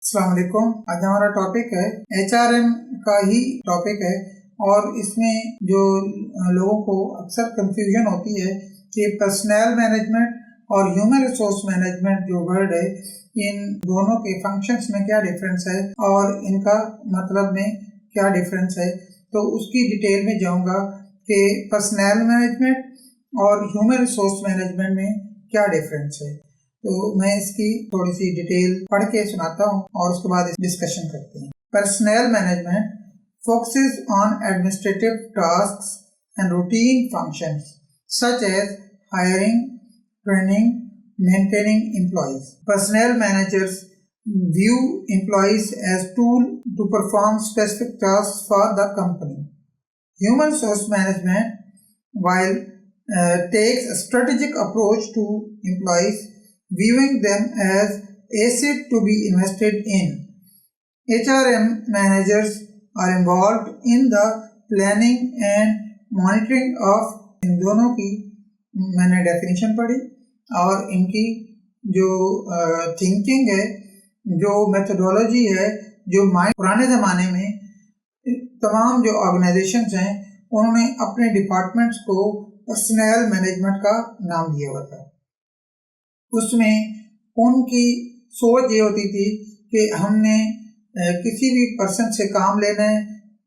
अस्सलाम वालेकुम। आज हमारा टॉपिक है HRM का ही टॉपिक है और इसमें जो लोगों को अक्सर कंफ्यूजन होती है कि पर्सनल मैनेजमेंट और ह्यूमन रिसोर्स मैनेजमेंट जो वर्ड है इन दोनों के फंक्शंस में क्या डिफरेंस है और इनका मतलब में क्या डिफरेंस है। तो उसकी डिटेल में जाऊंगा कि पर्सनल मैनेजमेंट और ह्यूमन रिसोर्स मैनेजमेंट में क्या डिफरेंस है। तो मैं इसकी थोड़ी सी डिटेल पढ़ के सुनाता हूँ और उसके बाद डिस्कशन करते हैं। Personal management focuses on administrative tasks and routine functions such as hiring, training, maintaining employees. Personnel managers view employees as tool to perform specific tasks for the company. Human resource management, while takes a strategic approach to employees, viewing them as asset to be invested in. HRM managers are involved in the planning and monitoring of। इन दोनों की मैंने definition पढ़ी और इनकी जो thinking है, जो methodology है, जो पुराने ज़माने में तमाम जो ऑर्गेनाइजेशंस हैं उन्होंने अपने डिपार्टमेंट्स को पर्सनल मैनेजमेंट का नाम दिया हुआ था। उसमें उनकी सोच ये होती थी कि हमने किसी भी पर्सन से काम लेना है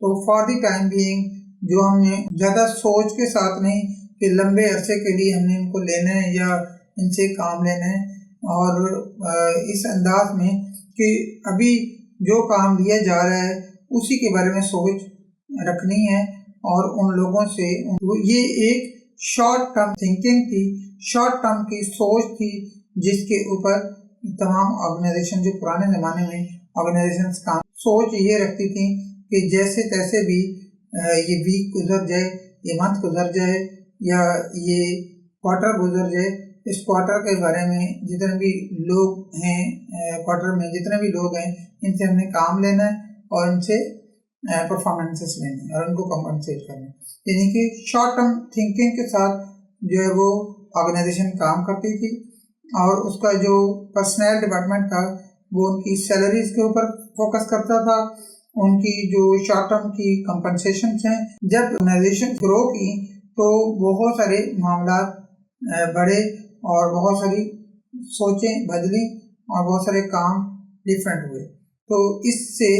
तो फॉर द टाइम बीइंग जो हमने ज़्यादा सोच के साथ नहीं कि लंबे अरसे के लिए हमने इनको लेना है या इनसे काम लेना है, और इस अंदाज में कि अभी जो काम लिया जा रहा है उसी के बारे में सोच रखनी है और उन लोगों से ये एक शॉर्ट टर्म थिंकिंग थी, शॉर्ट टर्म की सोच थी जिसके ऊपर तमाम ऑर्गेनाइजेशन जो पुराने ज़माने में ऑर्गेनाइजेशंस का सोच ये रखती थी कि जैसे तैसे भी ये वीक गुजर जाए, ये मंथ गुजर जाए या ये क्वार्टर गुजर जाए, इस क्वार्टर के बारे में जितने भी लोग हैं, क्वार्टर में जितने भी लोग हैं इनसे हमने काम लेना है और इनसे परफॉर्मेंसेस लेने और उनको कम्पनसेट करना है। यानी कि शॉर्ट टर्म थिंकिंग के साथ जो है वो ऑर्गेनाइजेशन काम करती थी और उसका जो पर्सनल डिपार्टमेंट था वो उनकी सैलरीज के ऊपर फोकस करता था, उनकी जो शॉर्ट टर्म की कंपनसेशन हैं। जब ऑर्गेनाइजेशन ग्रो की तो बहुत सारे मामला बढ़े और बहुत सारी सोचें बदली और बहुत सारे काम डिफरेंट हुए। तो इससे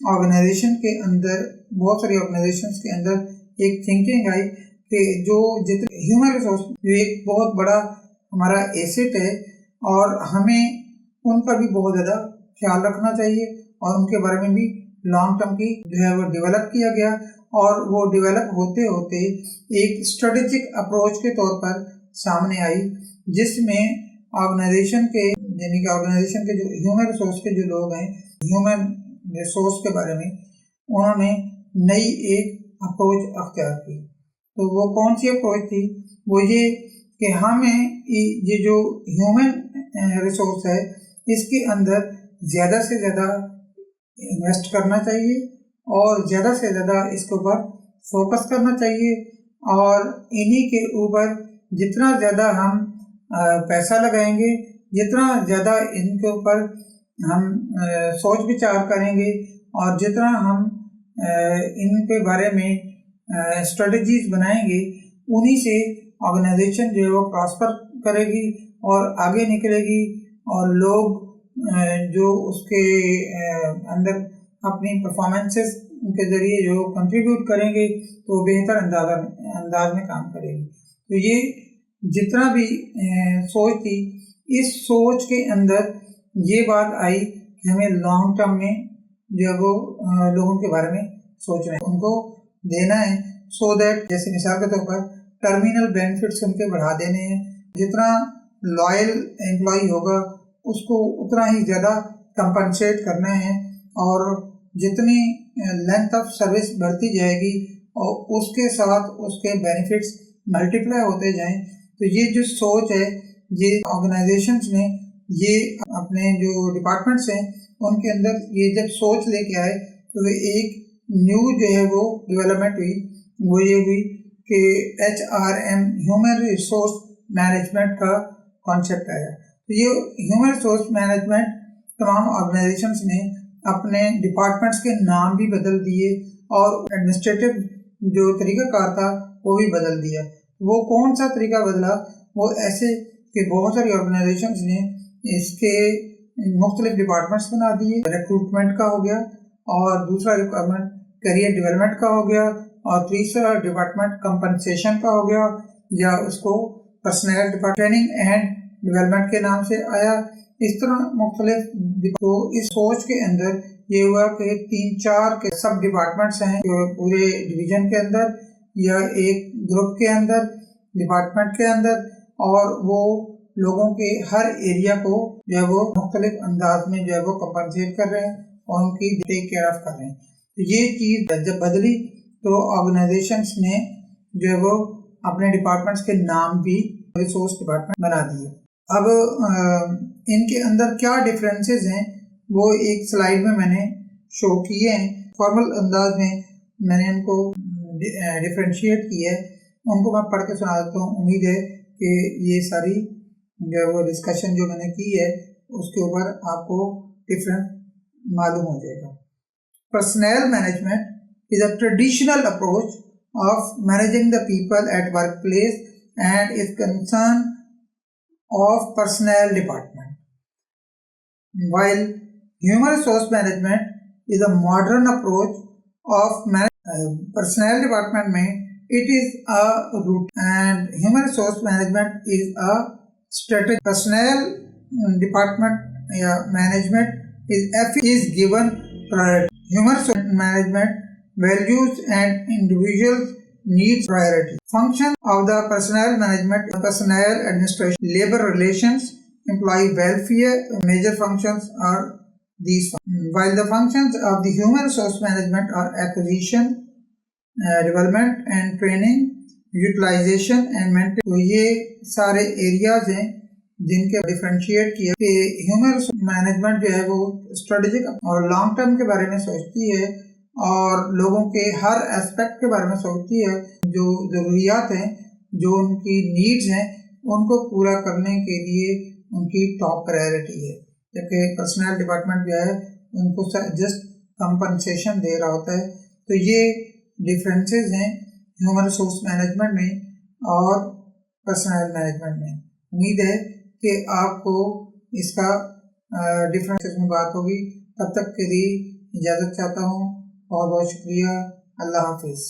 ऑर्गेनाइजेशन के अंदर, बहुत सारी ऑर्गेनाइजेशंस के अंदर एक थिंकिंग आई कि जो जितने ह्यूमन रिसोर्स जो एक बहुत बड़ा हमारा एसेट है और हमें उनका भी बहुत ज़्यादा ख्याल रखना चाहिए और उनके बारे में भी लॉन्ग टर्म की जो है वो डेवलप किया गया और वो डेवलप होते होते एक स्ट्रेटेजिक अप्रोच के तौर पर सामने आई, जिसमें ऑर्गेनाइजेशन के यानी कि ऑर्गेनाइजेशन के जो ह्यूमन रिसोर्स के जो लोग हैं, ह्यूमन रिसोर्स के बारे में उन्होंने नई एक अप्रोच अख्तियार की। तो वो कौन सी अप्रोच थी? वो ये कि हमें ये जो ह्यूमन रिसोर्स है इसके अंदर ज़्यादा से ज़्यादा इन्वेस्ट करना चाहिए और ज़्यादा से ज़्यादा इसके ऊपर फोकस करना चाहिए और इन्हीं के ऊपर जितना ज़्यादा हम पैसा लगाएंगे, जितना ज़्यादा इनके ऊपर हम सोच विचार करेंगे और जितना हम इनके बारे में स्ट्रेटजीज बनाएंगे, उन्हीं से ऑर्गेनाइजेशन जो है वो प्रॉस्पर करेगी और आगे निकलेगी और लोग जो उसके अंदर अपनी परफॉर्मेंसेस के ज़रिए जो कंट्रीब्यूट करेंगे तो बेहतर अंदाज में काम करेगी। तो ये जितना भी सोच थी, इस सोच के अंदर ये बात आई कि हमें लॉन्ग टर्म में जो है वो लोगों के बारे में सोचना है, उनको देना है सो दैट, जैसे मिसाल के तौर पर टर्मिनल बेनिफिट्स उनके बढ़ा देने हैं। जितना लॉयल एम्प्लॉय होगा उसको उतना ही ज़्यादा कंपनसेट करना है और जितनी लेंथ ऑफ सर्विस बढ़ती जाएगी और उसके साथ उसके बेनिफिट्स मल्टीप्लाई होते जाएं। तो ये जो सोच है, ये ऑर्गेनाइजेशंस ने ये अपने जो डिपार्टमेंट्स हैं उनके अंदर ये जब सोच लेके आए तो एक न्यू जो है वो डेवलपमेंट हुई, वो ये हुई कि HRM ह्यूमन रिसोर्स मैनेजमेंट का कॉन्सेप्ट आया। तो ये ह्यूमन रिसोर्स मैनेजमेंट तमाम ऑर्गेनाइजेशंस ने अपने डिपार्टमेंट्स के नाम भी बदल दिए और एडमिनिस्ट्रेटिव जो तरीक़ाकार था वो भी बदल दिया। वो कौन सा तरीका बदला? वो ऐसे कि बहुत सारी ऑर्गेनाइजेशंस ने इसके मुख्तलिफ डिपार्टमेंट्स बना दिए। रिक्रूटमेंट का हो गया, और दूसरा रिक्वायरमेंट करियर डेवलपमेंट का हो गया, और तीसरा डिपार्टमेंट कंपनसेशन का हो गया, या उसको personal department training and development के नाम से आया। इस तरह मुख्तलिफ। तो इस सोच के अंदर ये हुआ कि 3-4 के सब डिपार्टमेंट्स हैं पूरे डिवीजन के अंदर या एक ग्रुप के अंदर, डिपार्टमेंट के अंदर, और वो लोगों के हर एरिया को जो है वो मुख्तलिफ अंदाज में जो है वो कंपनसेट कर रहे हैं और उनकी टेक केयर ऑफ कर रहे हैं। तो ये चीज़ जब बदली तो ऑर्गेनाइजेशंस ने जो है वो अपने डिपार्टमेंट्स के नाम भी रिसोर्स डिपार्टमेंट बना दिए। अब इनके अंदर क्या डिफरेंसेस हैं वो एक स्लाइड में मैंने शो किए हैं। फॉर्मल अंदाज में मैंने उनको डिफ्रेंशिएट किया है, उनको मैं पढ़ के सुना देता हूँ। उम्मीद है कि ये सारी जो है वो डिस्कशन जो मैंने की है उसके ऊपर आपको डिफरेंस मालूम हो जाएगा। Personal management is a traditional approach of managing the people at workplace and is concern of personnel department, while human resource management is a modern approach of personnel department में it is a root and human resource management is a strategy. Personnel department या management is given priority. Human resource management values and individuals needs priority. Function of the personnel management, personnel administration, labor relations, employee welfare. Major functions are these. While the functions of the human resource management are acquisition, development and training, utilization and maintenance. तो ये सारे areas हैं जिनके differentiate किया कि human resource management जो है वो स्ट्रेटेजिक और लॉन्ग टर्म के बारे में सोचती है और लोगों के हर एस्पेक्ट के बारे में सोचती है। जो ज़रूरियात हैं, जो उनकी नीड्स हैं, उनको पूरा करने के लिए उनकी टॉप प्रायोरिटी है। जबकि पर्सनल डिपार्टमेंट जो है उनको जस्ट कंपनसेशन दे रहा होता है। तो ये डिफरेंसेस हैं ह्यूमन रिसोर्स मैनेजमेंट में और पर्सनल मैनेजमेंट में। उम्मीद है कि आपको इसका डिफरेंसेस में बात होगी। तब तक के लिए इजाज़त चाहता हूँ। बहुत बहुत शुक्रिया। अल्लाह हाफिज़।